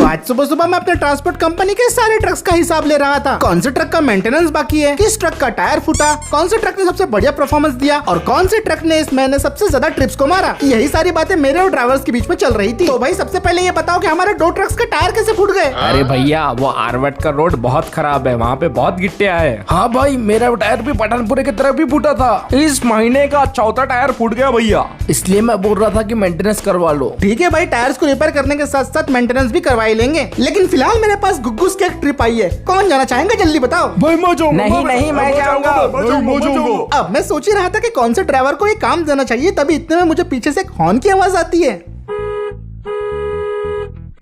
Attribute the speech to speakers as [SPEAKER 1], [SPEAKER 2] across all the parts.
[SPEAKER 1] आज सुबह सुबह मैं अपने ट्रांसपोर्ट कंपनी के सारे ट्रक्स का हिसाब ले रहा था। कौन से ट्रक का मेंटेनेंस बाकी है, किस ट्रक का टायर फूटा, कौन से ट्रक ने सबसे बढ़िया परफॉर्मेंस दिया और कौन से ट्रक ने इस महीने सबसे ज्यादा ट्रिप्स को मारा। यही सारी बातें मेरे और ड्राइवर्स के बीच में चल रही थी। तो भाई सबसे पहले ये बताओ कि हमारे 2 ट्रक्स के टायर कैसे फूट गए।
[SPEAKER 2] अरे भैया वो आरवट का रोड बहुत खराब है, वहाँ पे बहुत गिट्टियाँ है। हाँ भाई मेरा टायर भी पठानपुरे की तरफ भी फूटा था। इस महीने का चौथा टायर फूट गया भैया, इसलिए मैं बोल रहा था कि मेंटेनेंस करवा लो।
[SPEAKER 1] ठीक है भाई, टायर्स को रिपेयर करने के साथ साथ मेंटेनेंस भी करवा ही लेंगे। लेकिन फिलहाल मेरे पास गुग्गूस की एक ट्रिप आई है। कौन जाना चाहेंगे जल्दी बताओ।
[SPEAKER 2] भाई मैं जाऊंगा। नहीं मैं जाऊंगा।
[SPEAKER 1] अब मैं सोच ही रहा था कि कौन से ड्राइवर को ये काम देना चाहिए, तभी इतने में मुझे पीछे से एक हॉर्न की आवाज आती है।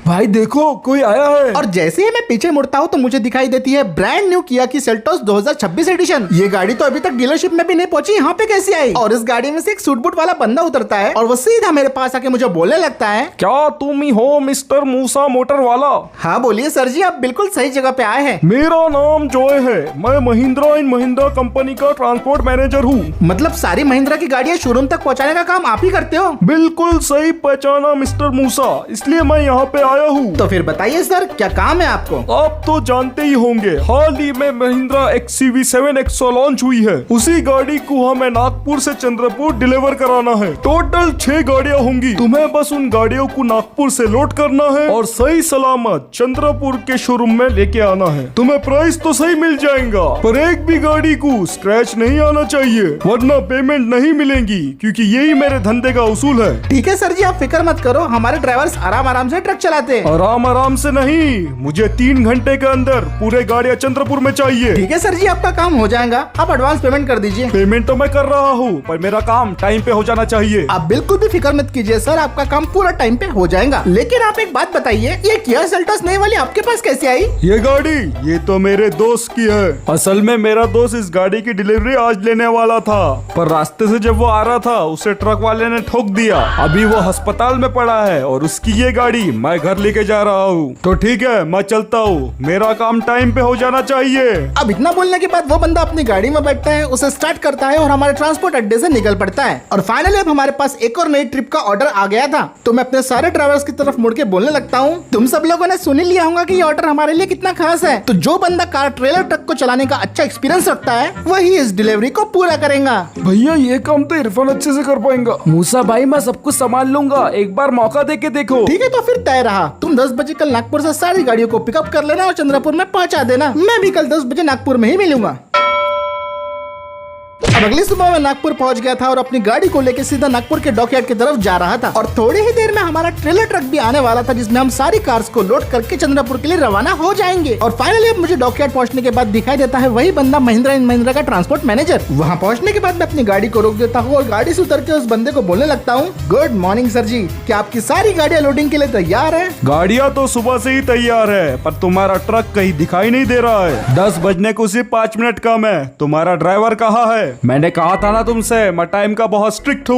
[SPEAKER 2] भाई देखो कोई आया है।
[SPEAKER 1] और जैसे ही मैं पीछे मुड़ता हूँ तो मुझे दिखाई देती है ब्रांड न्यू किया की सेल्टोस 2026 एडिशन। ये गाड़ी तो अभी तक डीलरशिप में भी नहीं पहुंची, यहाँ पे कैसे आई। और इस गाड़ी में से एक सूट बूट वाला बंदा उतरता है और वो सीधा मेरे पास आके मुझे बोलने लगता है,
[SPEAKER 2] क्या तुम ही हो मिस्टर मूसा मोटर वाला?
[SPEAKER 1] हाँ बोलिए सर जी, आप बिल्कुल सही जगह पे आए हैं।
[SPEAKER 2] मेरा नाम जॉय है, मैं महिंद्रा एंड महिंद्रा कंपनी का ट्रांसपोर्ट मैनेजर हूँ।
[SPEAKER 1] मतलब सारी महिंद्रा की गाड़ियाँ शोरूम तक पहुँचाने का काम आप ही करते हो?
[SPEAKER 2] बिल्कुल सही पहचाना मिस्टर मूसा, इसलिए मैं यहाँ पे आया हूँ।
[SPEAKER 1] तो फिर बताइए सर, क्या काम है आपको?
[SPEAKER 2] आप तो जानते ही होंगे, हाल ही में महिंद्रा XCV7 एक्सो लॉन्च हुई है। उसी गाड़ी को हमें नागपुर से चंद्रपुर डिलीवर कराना है। टोटल 6 गाड़ियाँ होंगी। तुम्हें बस उन गाड़ियों को नागपुर से लोड करना है और सही सलामत चंद्रपुर के शोरूम में लेके आना है। तुम्हें प्राइस तो सही मिल जाएगा, पर एक भी गाड़ी को स्क्रैच नहीं आना चाहिए, वरना पेमेंट नहीं मिलेगी, क्योंकि यही मेरे धंधे का उसूल है।
[SPEAKER 1] ठीक है सर जी, आप फिक्र मत करो, हमारे ड्राइवर्स आराम आराम से ट्रक चलाते हैं।
[SPEAKER 2] आराम से नहीं, मुझे 3 घंटे के अंदर पूरे गाड़ियाँ चंद्रपुर में चाहिए।
[SPEAKER 1] ठीक है सर जी, आपका काम हो जाएगा, आप एडवांस पेमेंट कर दीजिए।
[SPEAKER 2] पेमेंट तो मैं कर रहा हूँ, पर मेरा काम टाइम पे हो जाना चाहिए।
[SPEAKER 1] आप बिल्कुल भी फिक्र मत कीजिए सर, आपका काम पूरा टाइम पे हो जाएगा। लेकिन आप एक बात बताइए, ये किया सेल्टोस नई वाली आपके पास कैसे आई?
[SPEAKER 2] ये गाड़ी ये तो मेरे दोस्त की है। असल में मेरा दोस्त इस गाड़ी की डिलीवरी आज लेने वाला था, पर रास्ते से जब वो आ रहा था उसे ट्रक वाले ने ठोक दिया। अभी वो अस्पताल में पड़ा है और उसकी ये गाड़ी मैं घर लेके जा रहा हूँ। तो ठीक है, मैं चलता हूँ, मेरा काम टाइम पे हो जाना चाहिए।
[SPEAKER 1] अब इतना बोलने के बाद वो बंदा अपनी गाड़ी में बैठता है, उसे स्टार्ट करता है और हमारे ट्रांसपोर्ट अड्डे से निकल पड़ता है। और फाइनली अब हमारे पास एक और नई ट्रिप का ऑर्डर आ गया था। तो मैं अपने सारे ड्राइवर्स की तरफ मुड़ के बोलने लगता हूँ, तुम सब लोगों ने सुन ही लिया होगा कि ये ऑर्डर हमारे लिए कितना खास है। तो जो बंदा कार ट्रेलर ट्रक को चलाने का अच्छा एक्सपीरियंस रखता है, वही इस डिलीवरी को पूरा करेगा।
[SPEAKER 2] भैया ये काम तो इरफान अच्छे से कर पाएगा। मूसा भाई मैं सब कुछ संभाल लूंगा, एक बार मौका दे के देखो।
[SPEAKER 1] ठीक है, तो फिर तय रहा, तुम 10 बजे कल नागपुर से सारी गाड़ियों को पिकअप कर लेना और चंद्रपुर में पहुंचा देना। मैं भी कल 10 बजे नागपुर में ही मिलूंगा। अब अगली सुबह मैं नागपुर पहुंच गया था और अपनी गाड़ी को लेकर सीधा नागपुर के डॉकयार्ड की तरफ जा रहा था। और थोड़ी ही देर में हमारा ट्रेलर ट्रक भी आने वाला था, जिसमें हम सारी कार्स को लोड करके चंद्रपुर के लिए रवाना हो जाएंगे। और फाइनली अब मुझे डॉकयार्ड पहुंचने के बाद दिखाई देता है वही बंदा महिंद्रा एंड महिंद्रा का ट्रांसपोर्ट मैनेजर। वहाँ पहुंचने के बाद मैं अपनी गाड़ी को रोक देता हूँ और गाड़ी से उतर के उस बंदे को बोलने लगता हूँ, गुड मॉर्निंग सर जी, क्या आपकी सारी गाड़ियाँ लोडिंग के लिए तैयार है?
[SPEAKER 2] गाड़ियाँ तो सुबह से ही तैयार है, पर तुम्हारा ट्रक कहीं दिखाई नहीं दे रहा है। 10 बजने को सिर्फ 5 मिनट कम है। तुम्हारा ड्राइवर कहाँ है? मैंने कहा था ना तुमसे, मैं टाइम का बहुत स्ट्रिक्ट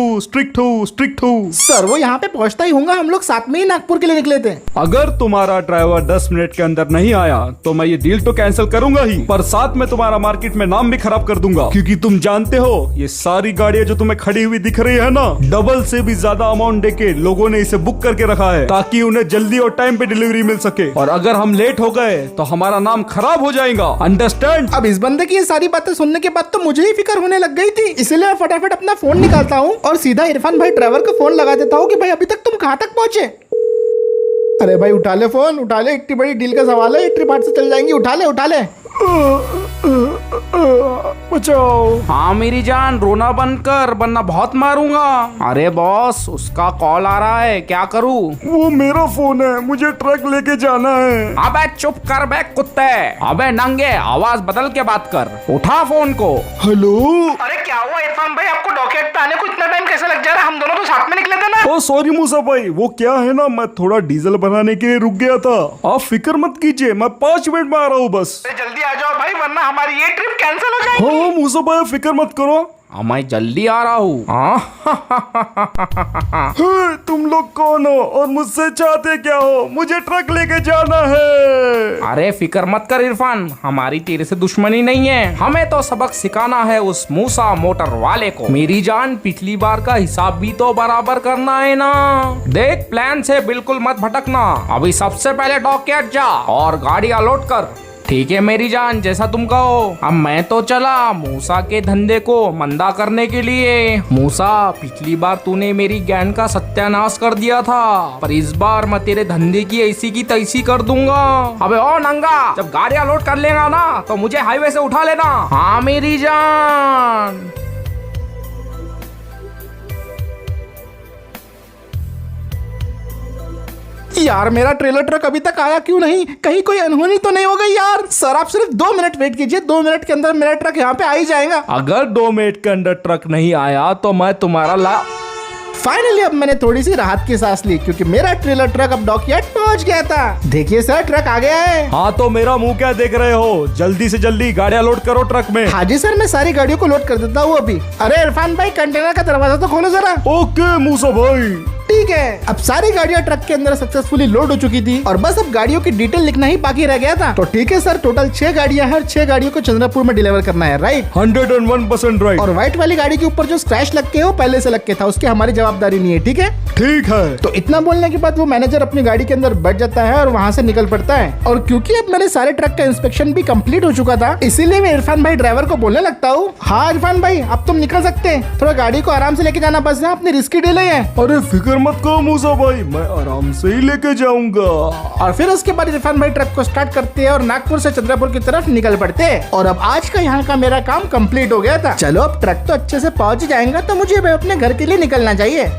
[SPEAKER 2] हूँ।
[SPEAKER 1] सर वो यहाँ पे पहुँचता ही होगा, हम लोग साथ में ही नागपुर के लिए निकले थे।
[SPEAKER 2] अगर तुम्हारा ड्राइवर 10 मिनट के अंदर नहीं आया तो मैं ये डील तो कैंसिल करूंगा ही, पर साथ में तुम्हारा मार्केट में नाम भी खराब कर दूंगा। क्योंकि तुम जानते हो ये सारी गाड़ियाँ जो तुम्हें खड़ी हुई दिख रही है ना, डबल से भी ज्यादा अमाउंट देके लोगों ने इसे बुक करके रखा है, ताकि उन्हें जल्दी और टाइम पे डिलीवरी मिल सके। और अगर हम लेट हो गए तो हमारा नाम खराब हो जाएगा, अंडरस्टैंड?
[SPEAKER 1] अब इस बंदे की ये सारी बातें सुनने के बाद तो मुझे ही फिक्र होने लग गई थी, इसलिए मैं फटाफट अपना फोन निकालता हूँ और सीधा इरफान भाई ड्राइवर को फोन लगा देता हूँ कि भाई अभी तक तुम कहाँ तक पहुँचे। अरे भाई उठा ले फोन, उठा ले, इतनी बड़ी डील का सवाल है, ट्रिप हाथ से चल जाएंगी, उठा ले।
[SPEAKER 2] बचाओ। हाँ मेरी जान, रोना बंद कर वरना बहुत मारूंगा। अरे बॉस उसका कॉल आ रहा है, क्या करूँ? वो मेरा फोन है, मुझे ट्रक लेके जाना है। अबे चुप कर बे कुत्ते, अबे नंगे, आवाज बदल के बात कर, उठा फोन को। हेलो।
[SPEAKER 1] अरे क्या हुआ इरफान भाई, आपको डॉकयार्ड पे आने को इतना टाइम कैसे लग जा रहा है? हम दोनों तो साथ में निकले थे ना।
[SPEAKER 2] ओ सॉरी मूसा भाई, वो क्या है ना, मैं थोड़ा डीजल भराने के लिए रुक गया था। आप फिक्र मत कीजिए, मैं 5 मिनट में आ रहा हूँ बस।
[SPEAKER 1] जल्दी आ जाओ भाई, वरना हमारी ये ट्रिप कैंसिल हो जाएगी।
[SPEAKER 2] हाँ मूसा भाई फिक्र मत करो,
[SPEAKER 3] मैं जल्दी आ रहा हूँ।
[SPEAKER 2] तुम लोग कौन हो और मुझसे चाहते क्या हो? मुझे ट्रक लेके जाना है।
[SPEAKER 3] अरे फिक्र मत कर इरफान, हमारी तेरे से दुश्मनी नहीं है। हमें तो सबक सिखाना है उस मूसा मोटर वाले को। मेरी जान, पिछली बार का हिसाब भी तो बराबर करना है ना। देख, प्लान से बिल्कुल मत भटकना। अभी सबसे पहले डॉकयार्ड जा और गाड़ियां लोड कर। ठीक है मेरी जान, जैसा तुम कहो। अब मैं तो चला मूसा के धंधे को मंदा करने के लिए। मूसा, पिछली बार तूने मेरी गैंग का सत्यानाश कर दिया था, पर इस बार मैं तेरे धंधे की ऐसी की तैसी कर दूंगा। अबे ओ नंगा, जब गाड़ियां लोड कर लेगा ना तो मुझे हाईवे से उठा लेना। हाँ मेरी जान।
[SPEAKER 1] यार मेरा ट्रेलर ट्रक अभी तक आया क्यों नहीं? कहीं कोई अनहोनी तो नहीं हो गई यार? सर आप सिर्फ 2 मिनट वेट कीजिए, 2 मिनट के अंदर मेरा ट्रक यहाँ पे आ ही जाएगा।
[SPEAKER 2] अगर 2 मिनट के अंदर ट्रक नहीं आया तो मैं तुम्हारा
[SPEAKER 1] फाइनली अब मैंने थोड़ी सी राहत की सांस ली, क्योंकि मेरा ट्रेलर ट्रक अब डॉकयार्ड पहुंच गया था। देखिए सर, ट्रक आ गया है।
[SPEAKER 2] हाँ तो मेरा मुंह क्या देख रहे हो? जल्दी से जल्दी गाड़ियां लोड करो ट्रक में।
[SPEAKER 1] हाँ जी सर, मैं सारी गाड़ियों को लोड कर देता हूँ अभी। अरे इरफान भाई, कंटेनर का दरवाजा तो खोलो जरा।
[SPEAKER 2] ओके मूसा भाई।
[SPEAKER 1] ठीक है, अब सारी गाड़ियां ट्रक के अंदर सक्सेसफुली लोड हो चुकी थी और बस अब गाड़ियों की डिटेल लिखना ही बाकी रह गया था। तो ठीक है सर, टोटल 6 गाड़ियां हैं और 6 गाड़ियों को चंद्रपुर में डिलीवर करना है, राइट?
[SPEAKER 2] 101% राइट।
[SPEAKER 1] और व्हाइट वाली गाड़ी के ऊपर जो स्क्रैच लग के है वो पहले से लग के था, उसकी हमारी जवाबदारी नहीं है, ठीक है?
[SPEAKER 2] ठीक है।
[SPEAKER 1] तो इतना बोलने के बाद वो मैनेजर अपनी गाड़ी के अंदर बैठ जाता है और वहाँ से निकल पड़ता है। और क्योंकि अब मेरे सारे ट्रक का इंस्पेक्शन भी कंप्लीट हो चुका था, इसीलिए मैं इरफान भाई ड्राइवर को बोलने लगता हूँ, हाँ इरफान भाई अब तुम निकल सकते हैं, थोड़ा गाड़ी को आराम से लेके जाना, बस यहाँ अपनी रिस्की डील है।
[SPEAKER 2] अरे फिक्र मत करो मूसा भाई, मैं आराम से ही लेके जाऊंगा।
[SPEAKER 1] और फिर उसके बाद इरफान भाई ट्रक को स्टार्ट करते हैं और नागपुर से चंद्रपुर की तरफ निकल पड़ते हैं। और अब आज का यहाँ का मेरा काम कंप्लीट हो गया था। चलो अब ट्रक तो अच्छे से पहुंच जाएगा, तो मुझे अपने घर के लिए निकलना चाहिए।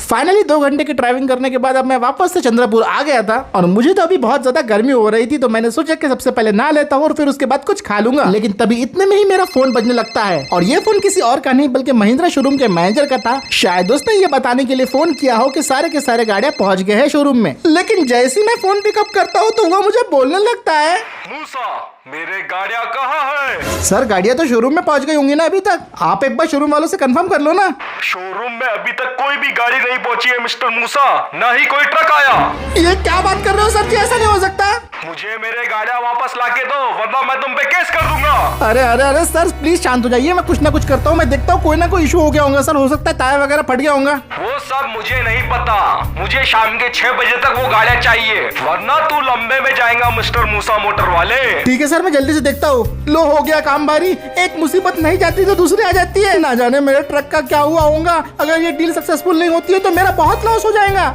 [SPEAKER 1] फाइनली 2 घंटे की ड्राइविंग करने के बाद अब मैं वापस से चंद्रपुर आ गया था और मुझे तो अभी बहुत ज्यादा गर्मी हो रही थी, तो मैंने सोचा कि सबसे पहले नहा लेता हूँ और फिर उसके बाद कुछ खा लूंगा। लेकिन तभी इतने में ही मेरा फोन बजने लगता है और ये फोन किसी और का नहीं बल्कि महिंद्रा शोरूम के मैनेजर का था। शायद उसने ये बताने के लिए फोन किया हो कि सारे के सारे गाड़ियां पहुंच गए हैं शोरूम में। लेकिन जैसे ही मैं फोन पिकअप करता हूँ तो वो मुझे बोलने लगता है,
[SPEAKER 2] मूसा मेरे गाड़ियां कहाँ है?
[SPEAKER 1] सर गाड़ियां तो शोरूम में पहुंच गई होंगी ना अभी तक, आप एक बार शोरूम वालों से कंफर्म कर लो ना।
[SPEAKER 2] शोरूम में अभी तक कोई भी गाड़ी नहीं पहुंची है मिस्टर मूसा, ना ही कोई ट्रक आया।
[SPEAKER 1] ये क्या बात कर रहे हो सर जी? ऐसा नहीं हो सकता।
[SPEAKER 2] मुझे मेरे गाड़ियां वापस लाके दो, वरना मैं तुम पे केस कर दूंगा।
[SPEAKER 1] अरे अरे अरे सर प्लीज शांत हो जाइए, मैं कुछ ना कुछ करता हूँ, मैं देखता हूँ कोई ना कोई इशू हो गया होगा सर, हो सकता है टायर वगैरह फट गया होगा।
[SPEAKER 2] वो सब मुझे नहीं पता, मुझे शाम के 6 बजे तक वो गाड़ियां चाहिए, वरना तू लंबे में जाएगा मिस्टर मूसा मोटर वाले।
[SPEAKER 1] ठीक है सर, मैं जल्दी से देखता हूँ। लो हो गया काम भारी, एक मुसीबत नहीं जाती तो दूसरी आ जाती है। ना जाने मेरे ट्रक का क्या हुआ होगा, अगर ये डील सक्सेसफुल नहीं होती है तो मेरा बहुत लॉस हो जाएगा।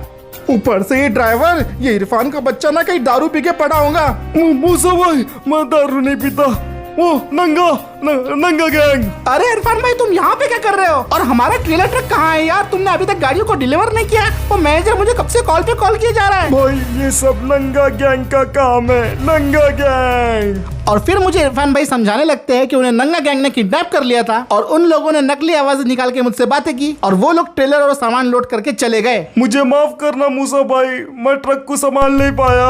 [SPEAKER 1] ऊपर से ये ड्राइवर, ये इरफान का बच्चा ना कहीं दारू पी के पड़ा होगा।
[SPEAKER 2] मूसा भाई मैं दारू नहीं पीता, वो नंगा गैंग।
[SPEAKER 1] अरे इरफान भाई तुम यहाँ पे क्या कर रहे हो? और हमारा ट्रेलर ट्रक कहाँ है यार? तुमने अभी तक गाड़ियों को डिलीवर नहीं किया। वो मैनेजर मुझे कब से कॉल पे कॉल किया जा रहा है।
[SPEAKER 2] भाई ये सब नंगा गैंग का काम है, नंगा गैंग।
[SPEAKER 1] और फिर मुझे इरफान भाई समझाने लगते हैं कि उन्हें नंगा गैंग ने किडनैप कर लिया था और उन लोगों ने नकली आवाज निकाल के मुझसे बातें की और वो लोग ट्रेलर और सामान लोड करके चले गए।
[SPEAKER 2] मुझे माफ करना मूसा भाई, मैं ट्रक को संभाल नहीं पाया।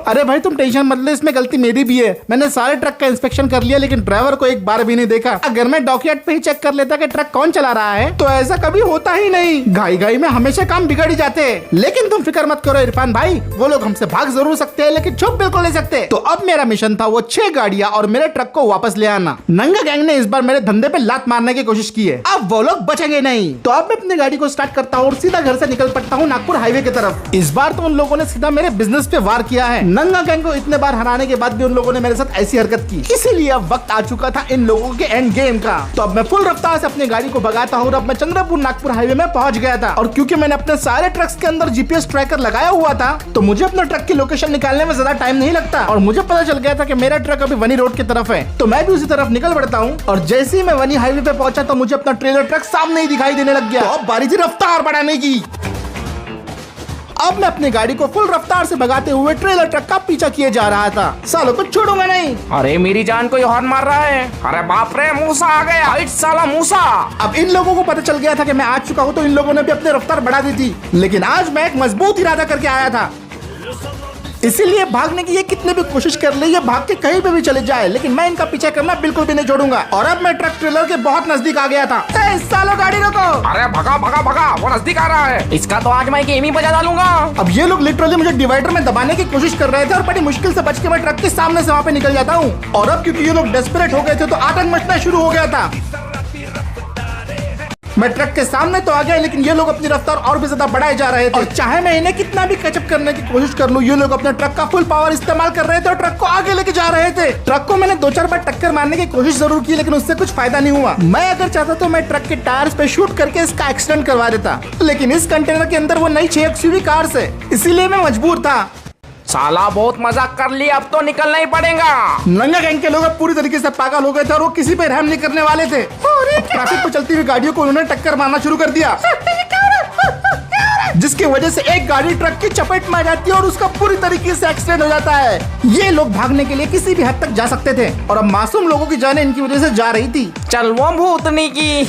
[SPEAKER 1] अरे भाई तुम टेंशन मत लो, इसमें गलती मेरी भी है। मैंने सारे ट्रक का इंस्पेक्शन कर लिया लेकिन ड्राइवर को एक बार भी नहीं देखा। अगर मैं डॉकयार्ड पे ही चेक कर लेता कि ट्रक कौन चला रहा है तो ऐसा कभी होता ही नहीं। घाई घाई में हमेशा काम बिगड़ ही जाते हैं। लेकिन तुम फिक्र मत करो इरफान भाई, वो लोग हमसे भाग जरूर सकते हैं लेकिन छुप बिल्कुल नहीं सकते। तो अब मेरा मिशन था वो 6 गाड़ियां और मेरे ट्रक को वापस ले आना। नंगा गैंग ने इस बार मेरे धंधे पे लात मारने की कोशिश की है, अब वो लोग बचेंगे नहीं। तो अब मैं अपनी गाड़ी को स्टार्ट करता हूँ और सीधा घर से निकल पड़ता हूँ नागपुर हाईवे की तरफ। इस बार तो उन लोगों ने सीधा मेरे बिजनेस पे वार किया है। नंगा गैंग को इतने बार हराने के बाद भी उन लोगों ने मेरे साथ ऐसी हरकत की, इसीलिए अब वक्त आ चुका था इन लोगों के एंड गेम का। तो अब मैं फुल रफ्तार से अपनी गाड़ी को भगाता हूँ और अब मैं चंद्रपुर नागपुर हाईवे में पहुंच गया था। और क्योंकि मैंने अपने सारे ट्रक्स के अंदर जीपीएस ट्रैकर लगाया हुआ था तो मुझे अपने ट्रक की लोकेशन निकालने में ज्यादा टाइम नहीं लगता और मुझे पता चल गया था कि मेरा ट्रक अभी वनी रोड की तरफ है। तो मैं भी उसी तरफ निकल पड़ता हूँ और जैसे ही मैं वनी हाईवे पे पहुंचा तो मुझे अपना ट्रेलर ट्रक सामने ही दिखाई देने लग गया। तो अब बारी थी रफ्तार बढ़ाने की। अब मैं अपनी गाड़ी को फुल रफ्तार से भगाते हुए ट्रेलर ट्रक का पीछा किए जा रहा था। सालों को छोड़ूंगा नहीं।
[SPEAKER 3] अरे मेरी जान, कोई हॉर्न मार रहा है। अरे बाप रे, मूसा आ गया। इट साला मूसा।
[SPEAKER 1] अब इन लोगों को पता चल गया था कि मैं आ चुका हूँ तो इन लोगों ने भी अपनी रफ्तार बढ़ा दी थी, लेकिन आज मैं एक मजबूत इरादा करके आया था। इसीलिए भागने की ये कितनी भी कोशिश कर ले, ये भाग के कहीं पे भी चले जाए, लेकिन मैं इनका पीछा करना बिल्कुल भी नहीं छोड़ूंगा। और अब मैं ट्रक ट्रेलर के बहुत नजदीक आ गया था। सालो गाड़ी रोको।
[SPEAKER 3] अरे भगा भगा भगा, वो नजदीक आ रहा है। इसका तो आज मैं गेम ही बजा डालूंगा।
[SPEAKER 1] अब ये लोग लिटरली मुझे डिवाइडर में दबाने की कोशिश कर रहे थे और बड़ी मुश्किल से बच के मैं ट्रक के सामने से वहाँ पे निकल जाता हूँ। और अब क्योंकि ये लोग डेस्परेट हो गए थे तो आतंक मचना शुरू हो गया था। मैं ट्रक के सामने तो आ गया, लेकिन ये लोग अपनी रफ्तार और भी ज्यादा बढ़ाए जा रहे थे। और चाहे मैं इन्हें कितना भी कैचअप करने की कोशिश कर लूं, ये लोग अपने ट्रक का फुल पावर इस्तेमाल कर रहे थे और ट्रक को आगे लेके जा रहे थे। ट्रक को मैंने 2-4 बार टक्कर मारने की कोशिश जरूर की, लेकिन उससे कुछ फायदा नहीं हुआ। मैं अगर चाहता तो मैं ट्रक के टायर्स पे शूट करके इसका एक्सीडेंट करवा देता, लेकिन इस कंटेनर के अंदर वो नई 6 एक्सयूवी कार्स है, इसीलिए मैं मजबूर था।
[SPEAKER 3] साला बहुत मजाक कर लिया, अब तो निकलना ही पड़ेगा।
[SPEAKER 1] नंगा गैंग के लोग अब पूरी तरीके से पागल हो गए थे और वो किसी पे रहम नहीं करने वाले थे। ट्रैफिक पर चलती हुई गाड़ियों को उन्होंने टक्कर मारना शुरू कर दिया, जिसकी वजह से एक गाड़ी ट्रक की चपेट में आ जाती है और उसका पूरी तरीके से एक्सीडेंट हो जाता है। ये लोग भागने के लिए किसी भी हद तक जा सकते थे और अब मासूम लोगों की जानें इनकी वजह से जा रही थी।
[SPEAKER 3] चल वो भूतनी की।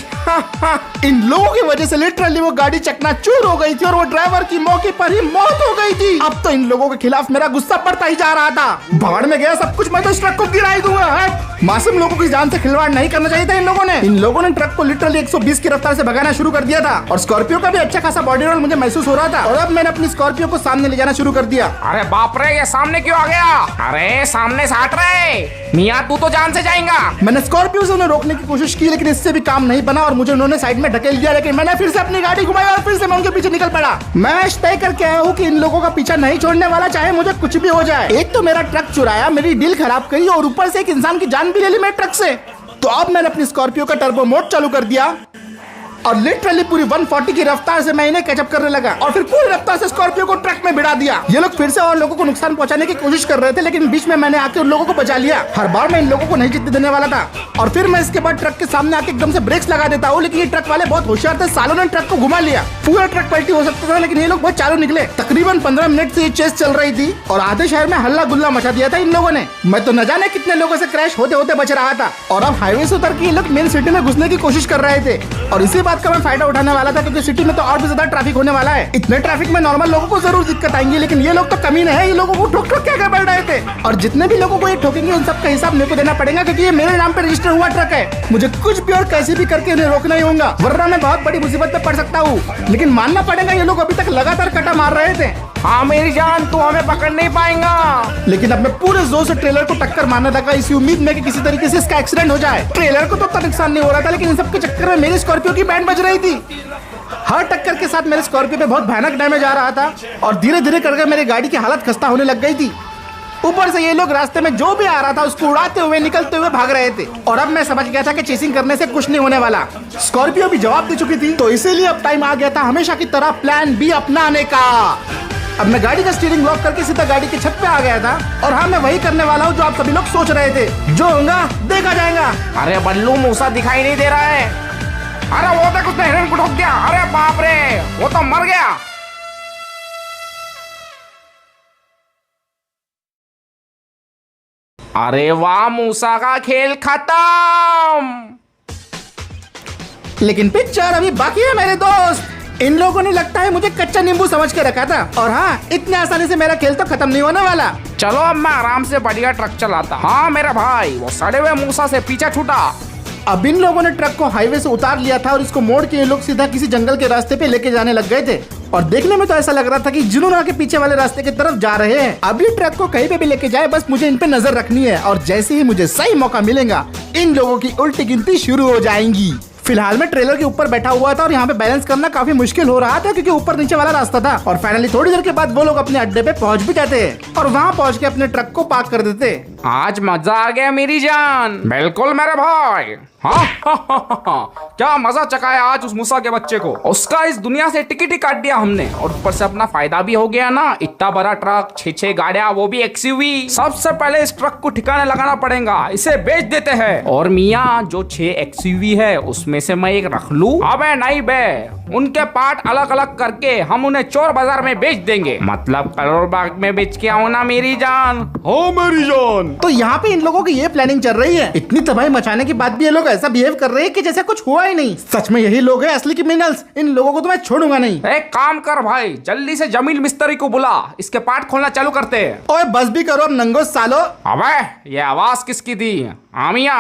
[SPEAKER 1] इन लोगों की वजह से लिटरली वो गाड़ी चकनाचूर हो गई थी और वो ड्राइवर की मौके पर ही मौत हो गई थी। अब तो इन लोगों के खिलाफ मेरा गुस्सा बढ़ता ही जा रहा था। भाड़ में गया सब कुछ, मैं तो इस ट्रक को गिरा ही दूंगा। मासूम लोगों की जान से खिलवाड़ नहीं करना चाहिए था इन लोगों ने ट्रक को लिटरली 120 की रफ्तार से भगाना शुरू कर दिया था और स्कॉर्पियो का भी अच्छा खासा बॉडी रोल मुझे महसूस हो रहा था। और अब मैंने अपनी स्कॉर्पियो को सामने ले जाना शुरू कर दिया।
[SPEAKER 3] अरे बाप रे, ये सामने क्यों आ गया? अरे सामने से हट रहे मियाँ, तू तो जान से जाएगा।
[SPEAKER 1] मैंने स्कॉर्पियो से उन्हें रोकने की कोशिश की, लेकिन इससे भी काम नहीं बना और मुझे उन्होंने साइड में ढकेल दिया। लेकिन मैंने फिर से अपनी गाड़ी घुमाई और फिर से मैं उनके पीछे निकल पड़ा। मैं तय करके आया हूँ कि इन लोगों का पीछा नहीं छोड़ने वाला, चाहे मुझे कुछ भी हो जाए। एक तो मेरा ट्रक चुराया, मेरी डील खराब करी और ऊपर से एक इंसान की जान भी ले ली मेरे ट्रक से। तो अब मैंने अपनी स्कॉर्पियो का टर्बो मोड चालू कर दिया और लिटरली पूरी 140 की रफ्तार से मैं इन्हें कैचअप करने लगा और फिर पूरी रफ्तार से स्कॉर्पियो को ट्रक में भिड़ा दिया। ये लोग फिर से और लोगों को नुकसान पहुंचाने की कोशिश कर रहे थे, लेकिन बीच में मैंने आके उन लोगों को बचा लिया। हर बार मैं इन लोगों को नहीं जीतने देने वाला था और फिर मैं इसके बाद ट्रक के सामने आके एकदम से ब्रेक्स लगा देता हूँ, लेकिन ये ट्रक वाले बहुत होशियार थे। सालों ने ट्रक को घुमा लिया, पूरा ट्रक पलटी हो सकता था, लेकिन ये लोग बहुत चालू निकले। तकरीबन 15 मिनट से ये चेस चल रही थी और आधे शहर में हल्ला गुल्ला मचा दिया था इन लोगों ने। मैं तो न जाने कितने लोगों से क्रैश होते होते बच रहा था और अब हाईवे से उतर के ये लोग मेन सिटी में घुसने की कोशिश कर रहे थे और इसी बात का मैं फायदा उठाने वाला था, क्योंकि सिटी में तो और भी ज्यादा ट्रैफिक होने वाला है। इतने ट्रैफिक में नॉर्मल लोगों को जरूर दिक्कत आएंगी, लेकिन ये लोग तो कमीने हैं। ये लोगों को ठोक ठोक क्या बढ़ रहे थे और जितने भी लोगों को ये ठोकेंगे उन सबका हिसाब मेरे को देना पड़ेगा, क्योंकि ये मेरे नाम पे रजिस्टर हुआ ट्रक है। मुझे कुछ भी और कैसे भी करके इन्हें रोकना ही होगा, वरना मैं बहुत बड़ी मुसीबत में पड़ सकता हूँ। लेकिन मानना पड़ेगा ये लोग अभी तक लगातार कटा मार रहे थे।
[SPEAKER 3] हाँ मेरी जान, तू हमें पकड़ नहीं पाएगा।
[SPEAKER 1] लेकिन अब मैं पूरे जोर से ट्रेलर को टक्कर मारने लगा, इसी उम्मीद में कि किसी तरीके से इसका एक्सीडेंट हो जाए। ट्रेलर को तो उतना नुकसान नहीं हो रहा था, लेकिन इन सब के चक्कर में मेरी स्कॉर्पियो की बैंड बज रही थी। हर टक्कर के साथ मेरे स्कॉर्पियो पे बहुत भयानक डैमेज आ रहा था और धीरे धीरे करके मेरी गाड़ी की हालत खस्ता होने लग गई थी। ऊपर से ये लोग रास्ते में जो भी आ रहा था उसको उड़ाते हुए निकलते हुए भाग रहे थे और अब मैं समझ गया था कि चेसिंग करने से कुछ नहीं होने वाला। स्कॉर्पियो भी जवाब दे चुकी थी, तो इसीलिए अब टाइम आ गया था हमेशा की तरह प्लान बी अपनाने का। अब मैं गाड़ी का स्टीयरिंग लॉक करके सीधा गाड़ी की छत पे आ गया था और हाँ, मैं वही करने वाला हूँ जो आप सभी लोग सोच रहे थे। जो होगा देखा जाएगा।
[SPEAKER 3] अरे बल्लू मूसा दिखाई नहीं दे रहा है। अरे वो तक उसने हिरन को ठोक दिया। अरे बाप रे, वो तो मर गया। अरे वाह, मूसा का खेल खत्म।
[SPEAKER 1] लेकिन पिक्चर अभी बाकी है मेरे दोस्त। इन लोगों ने लगता है मुझे कच्चा नींबू समझ के रखा था और हाँ, इतने आसानी से मेरा खेल तो खत्म नहीं होने वाला।
[SPEAKER 3] चलो अब मैं आराम से बढ़िया ट्रक चलाता। हाँ मेरा भाई, वो सड़े हुए मूसा से पीछा छूटा।
[SPEAKER 1] अब इन लोगों ने ट्रक को हाईवे से उतार लिया था और इसको मोड़ के ये लोग सीधा किसी जंगल के रास्ते पे लेके जाने लग गए थे और देखने में तो ऐसा लग रहा था कि जुनून के पीछे वाले रास्ते की तरफ जा रहे हैं। अब ये ट्रक को कहीं पे भी लेके जाए, बस मुझे इन पे नजर रखनी है और जैसे ही मुझे सही मौका मिलेगा इन लोगों की उल्टी गिनती शुरू हो जाएंगी। फिलहाल मैं ट्रेलर के ऊपर बैठा हुआ था और यहाँ पे बैलेंस करना काफी मुश्किल हो रहा था, क्योंकि ऊपर नीचे वाला रास्ता था और फाइनली थोड़ी देर के बाद वो लोग अपने अड्डे पे पहुंच भी जाते हैं और वहाँ पहुंच के अपने ट्रक को पार्क कर देते।
[SPEAKER 3] आज मजा आ गया मेरी जान। बिल्कुल मेरे भाई। हाँ क्या मजा चकाया आज उस मूसा के बच्चे को। उसका इस दुनिया से टिकट ही काट दिया हमने और ऊपर से अपना फायदा भी हो गया ना। इतना बड़ा ट्रक, 6 गाड़ियां, वो भी एक्सयूवी। सबसे पहले इस ट्रक को ठिकाने लगाना पड़ेगा, इसे बेच देते हैं। और मियाँ, जो 6 एक्सयूवी है उसमें से मैं एक रख लूं? अबे नहीं बे, उनके पार्ट अलग अलग करके हम उन्हें चोर बाजार में बेच देंगे। मतलब करोड़ बाग में बेच के आओ ना मेरी जान।
[SPEAKER 2] हाँ मेरी जान।
[SPEAKER 1] तो यहाँ पे इन लोगों की ये प्लानिंग चल रही है। इतनी तबाही मचाने के बाद भी ये लोग ऐसा बिहेव कर रहे हैं कि जैसे कुछ हुआ ही नहीं। सच में यही लोग हैं असली क्रिमिनल्स। इन लोगों को तो मैं छोड़ूंगा नहीं।
[SPEAKER 3] एक काम कर भाई, जल्दी से जमील मिस्त्री को बुला, इसके पार्ट खोलना चालू करते हैं।
[SPEAKER 1] ओए बस भी करो अब नंगो सालो।
[SPEAKER 3] अबे ये आवाज किसकी थी? आमिया?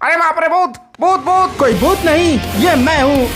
[SPEAKER 3] अरे बाप रे, भूत भूत भूत!
[SPEAKER 1] कोई भूत नहीं, ये मैं हूँ।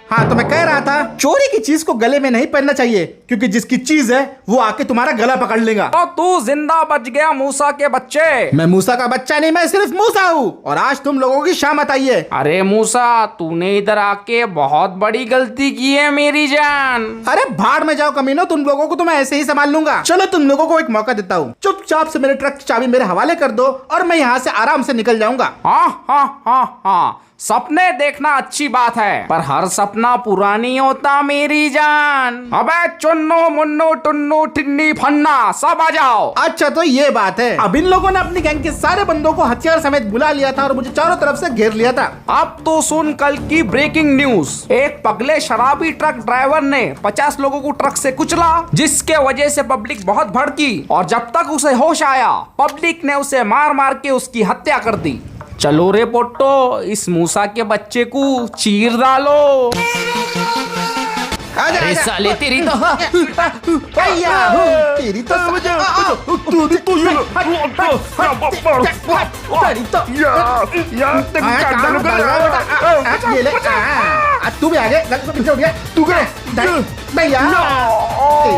[SPEAKER 1] हाँ तो मैं कह रहा था चोरी की चीज को गले में नहीं पहनना चाहिए, क्योंकि जिसकी चीज है वो आके तुम्हारा गला पकड़ लेगा।
[SPEAKER 3] तो तू जिंदा बच गया मूसा के बच्चे।
[SPEAKER 1] मैं मूसा का बच्चा नहीं, मैं सिर्फ मूसा हूँ, और आज तुम लोगों की शामत आई है।
[SPEAKER 3] अरे मूसा, तूने इधर आके बहुत बड़ी गलती की है मेरी जान।
[SPEAKER 1] अरे भाड़ में जाओ कमीनो, तुम लोगों को तो मैं ऐसे ही संभाल लूंगा। चलो तुम लोगों को एक मौका देता हूँ, चुपचाप से मेरे ट्रक की चाबी मेरे हवाले कर दो और मैं यहाँ से आराम से निकल जाऊंगा।
[SPEAKER 3] हाँ, सपने देखना अच्छी बात है, पर हर सपना पूरा नहीं होता मेरी जान। अबे चुन्नू मुन्नू टुन्नू टिन्नी फन्ना सब आ जाओ।
[SPEAKER 1] अच्छा तो ये बात है। अब इन लोगों ने अपनी गैंग के सारे बंदों को हथियार समेत बुला लिया था और मुझे चारों तरफ से घेर लिया था।
[SPEAKER 3] अब तो सुन कल की ब्रेकिंग न्यूज। एक पगले शराबी ट्रक ड्राइवर ने 50 लोगों को ट्रक से कुचला, जिसके वजह से पब्लिक बहुत भड़की और जब तक उसे होश आया पब्लिक ने उसे मार मार के उसकी हत्या कर दी। चलो रे पोट्टो, इस मूसा के बच्चे को चीर डालो। अरे साले तेरी तो
[SPEAKER 1] तेरी तो तू भी आगे तू भैया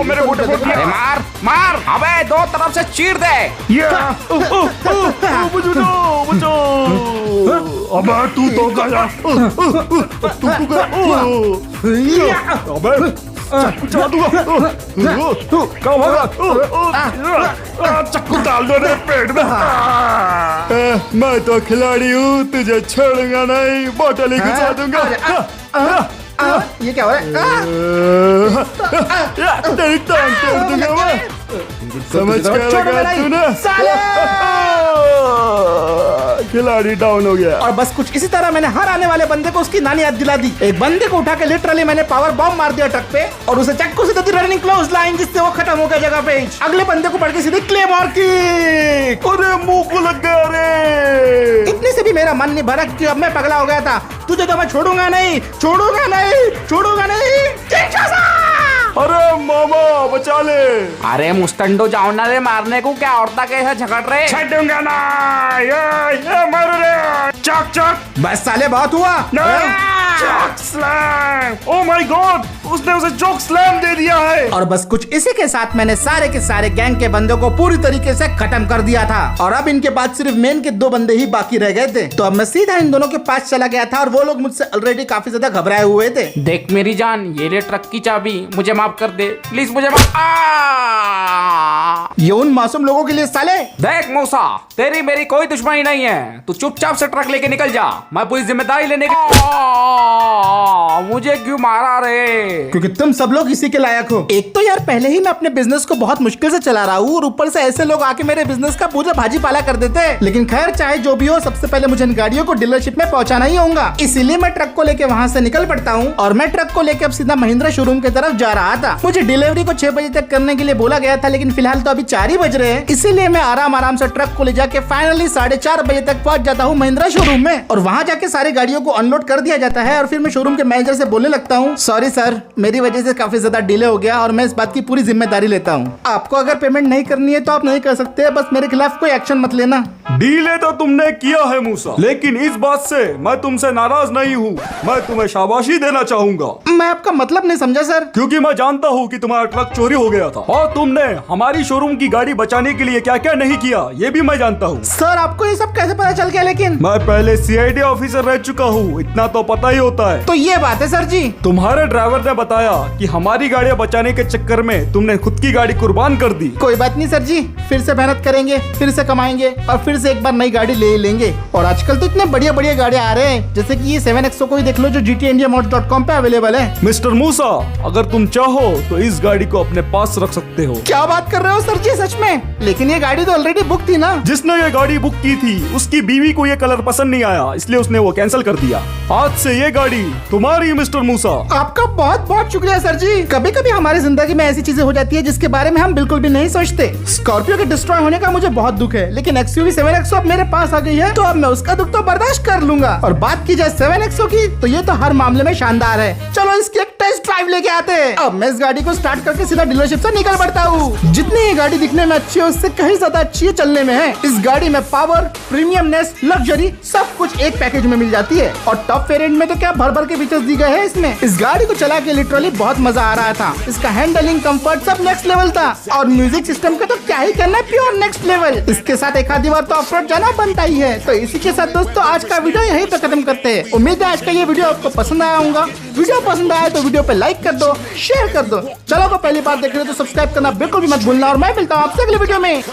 [SPEAKER 3] मेरे गोटे गोटे मार मार। अबे दो तरफ से चीर दे।
[SPEAKER 2] अबे तू तो गया। अबे चला दूंगा। चक्कू डाल दो रे पेट में। मैं तो खिलाड़ी हूँ, तुझे छोड़ूंगा नहीं, बोतल ही घुसा दूंगा।
[SPEAKER 1] ये क्या हो रहा है?
[SPEAKER 2] तेरी टांग तोड़ दूंगा मैं। समझ गया तूने? खिलाड़ी डाउन हो गया।
[SPEAKER 1] और बस कुछ इसी तरह मैंने हर आने वाले बंदे को उसकी नानी याद दिला दी। एक बंदे को उठा के लिटरली मैंने पावर बॉम्ब मार दिया ट्रक पे और उसे चक्कू से दी रनिंग क्लोज लाइन, जिससे वो खत्म हो गया जगह पे। अगले बंदे को पड़ के सीधे क्लेमोर की।
[SPEAKER 2] अरे मुंह को लग गया रे।
[SPEAKER 1] इतने से भी मेरा मन नहीं भरा कि अब मैं पगला हो गया था। तुझे तो मैं छोड़ूंगा नहीं, छोड़ूंगा नहीं, छोड़ूंगा नहीं।
[SPEAKER 2] अरे मामा बचा ले।
[SPEAKER 3] अरे मुस्टंडो जाओ ना रे मारने को, क्या औरता कैसे झगड़ रहे?
[SPEAKER 2] छूंगा ना, ये मारो रे। चक चक।
[SPEAKER 1] बस साले बहुत हुआ।
[SPEAKER 2] Chalk slam. Oh my God, उसने उसे चॉक स्लैम दे दिया है।
[SPEAKER 1] और बस कुछ इसी के साथ मैंने सारे के सारे गैंग के बंदों को पूरी तरीके से खत्म कर दिया था और अब इनके बाद सिर्फ मेन के 2 बंदे ही बाकी रह गए थे। तो अब मैं सीधा इन दोनों के पास चला गया था और वो लोग मुझसे ऑलरेडी काफी ज्यादा घबराए हुए थे।
[SPEAKER 3] देख मेरी जान, ये ले ट्रक की चाबी, मुझे माफ कर दे प्लीज, मुझे माफ।
[SPEAKER 1] ये उन मासूम लोगों के लिए साले।
[SPEAKER 3] देख मूसा, तेरी मेरी कोई दुश्मनी नहीं है, तू चुपचाप से ट्रक लेके निकल जा, मैं पूरी जिम्मेदारी लेने की। मुझे क्यों मारा रे?
[SPEAKER 1] क्योंकि तुम सब लोग इसी के लायक हो। एक तो यार पहले ही मैं अपने बिजनेस को बहुत मुश्किल से चला रहा हूँ और ऊपर से ऐसे लोग आके मेरे बिजनेस का पूरा भाजी पाला कर देते हैं। लेकिन खैर चाहे जो भी हो, सबसे पहले मुझे इन गाड़ियों को डीलरशिप में पहुंचाना ही होगा। इसीलिए मैं ट्रक को लेके वहाँ से निकल पड़ता हूँ और मैं ट्रक को लेके अब सीधा महिंद्रा शोरूम की तरफ जा रहा था। मुझे डिलीवरी को 6 बजे तक करने के लिए बोला गया था, लेकिन फिलहाल तो अभी 4 ही बज रहे हैं। इसीलिए मैं आराम से ट्रक को ले जाके फाइनली 4:30 बजे तक पहुंच जाता हूँ महिंद्रा शोरूम में और वहाँ जाके सारी गाड़ियों को अनलोड कर दिया जाता है और फिर मैं शोरूम के मैनेजर से बोलने लगता हूँ, सॉरी सर, मेरी वजह से काफी ज्यादा डिले हो गया और मैं इस बात की पूरी जिम्मेदारी लेता हूँ। आपको अगर पेमेंट नहीं करनी है तो आप नहीं कर सकते, बस मेरे खिलाफ कोई एक्शन मत लेना।
[SPEAKER 2] डीले तो तुमने किया है मूसा, लेकिन इस बात से मैं तुमसे नाराज नहीं हूँ। मैं तुम्हें शाबाशी देना चाहूंगा।
[SPEAKER 1] मैं आपका मतलब नहीं समझा सर।
[SPEAKER 2] क्योंकि मैं जानता हूँ कि तुम्हारा ट्रक चोरी हो गया था और तुमने हमारी शोरूम की गाड़ी बचाने के लिए क्या क्या नहीं किया, ये भी मैं जानता हूँ।
[SPEAKER 1] सर आपको ये सब कैसे पता चल गया? लेकिन
[SPEAKER 2] मैं पहले CID ऑफिसर रह चुका हूँ, इतना तो पता ही होता है।
[SPEAKER 1] तो ये बात है सर जी।
[SPEAKER 2] तुम्हारे ड्राइवर ने बताया कि हमारी गाड़ियाँ बचाने के चक्कर में तुमने खुद की गाड़ी कुर्बान कर दी।
[SPEAKER 1] कोई बात नहीं सर जी, फिर से मेहनत करेंगे, फिर से कमाएंगे और फिर से एक बार नई गाड़ी ले लेंगे। और आजकल तो इतने बढ़िया बढ़िया गाड़ियाँ आ रहे हैं, जैसे कि ये 7XO को ही देख लो जो GTIndiamods.com पे अवेलेबल है।
[SPEAKER 2] मिस्टर मूसा, अगर तुम चाहो तो इस गाड़ी को अपने पास रख सकते हो।
[SPEAKER 1] क्या बात कर रहे हो सर जी, सच में? लेकिन ये गाड़ी तो ऑलरेडी बुक थी ना।
[SPEAKER 2] जिसने ये गाड़ी बुक की थी उसकी बीवी को ये कलर पसंद नहीं आया, इसलिए उसने वो कैंसिल कर दिया। आज से ये गाड़ी तुम्हारी मिस्टर मूसा।
[SPEAKER 1] आपका बहुत बहुत शुक्रिया सर जी। कभी कभी हमारी जिंदगी में ऐसी चीजें हो जाती है जिसके बारे में हम बिल्कुल भी नहीं सोचते। स्कॉर्पियो के डिस्ट्रॉय होने का मुझे बहुत दुख है, लेकिन XUV 7XO अब मेरे पास आ गई है तो अब मैं उसका दुख तो बर्दाश्त कर लूंगा। और बात की जाए 7XO की तो ये तो हर मामले में शानदार है। चलो इसकी एक टेस्ट ड्राइव लेके आते हैं। अब मैं इस गाड़ी को स्टार्ट करके सीधा डीलरशिप से निकल पड़ता हूँ। जितनी ये गाड़ी दिखने में अच्छी है उससे कहीं ज्यादा अच्छी है चलने में है। इस गाड़ी में पावर, प्रीमियमनेस, लग्जरी सब कुछ एक पैकेज में मिल जाती है। और टॉप वेरिएंट में तो क्या भर भर के फीचर्स दी गए हैं इसमें। इस गाड़ी को चला के लिटरली बहुत मजा आ रहा था। इसका हैंडलिंग, कंफर्ट सब नेक्स्ट लेवल था। और म्यूजिक सिस्टम का तो क्या ही करना है, प्योर नेक्स्ट लेवल। इसके साथ एक आधी बार तो ऑफ रोड जाना बनता ही है। तो इसी के साथ दोस्तों आज का वीडियो यहीं पे खत्म करते हैं। उम्मीद है आज का ये वीडियो आपको पसंद आया होगा। वीडियो पसंद आया तो वीडियो पे लाइक कर दो, शेयर कर दो। चलो को पहली बार देख रहे हो तो सब्सक्राइब करना बिल्कुल भी मत भूलना। और मैं मिलता हूँ आपसे अगले वीडियो में।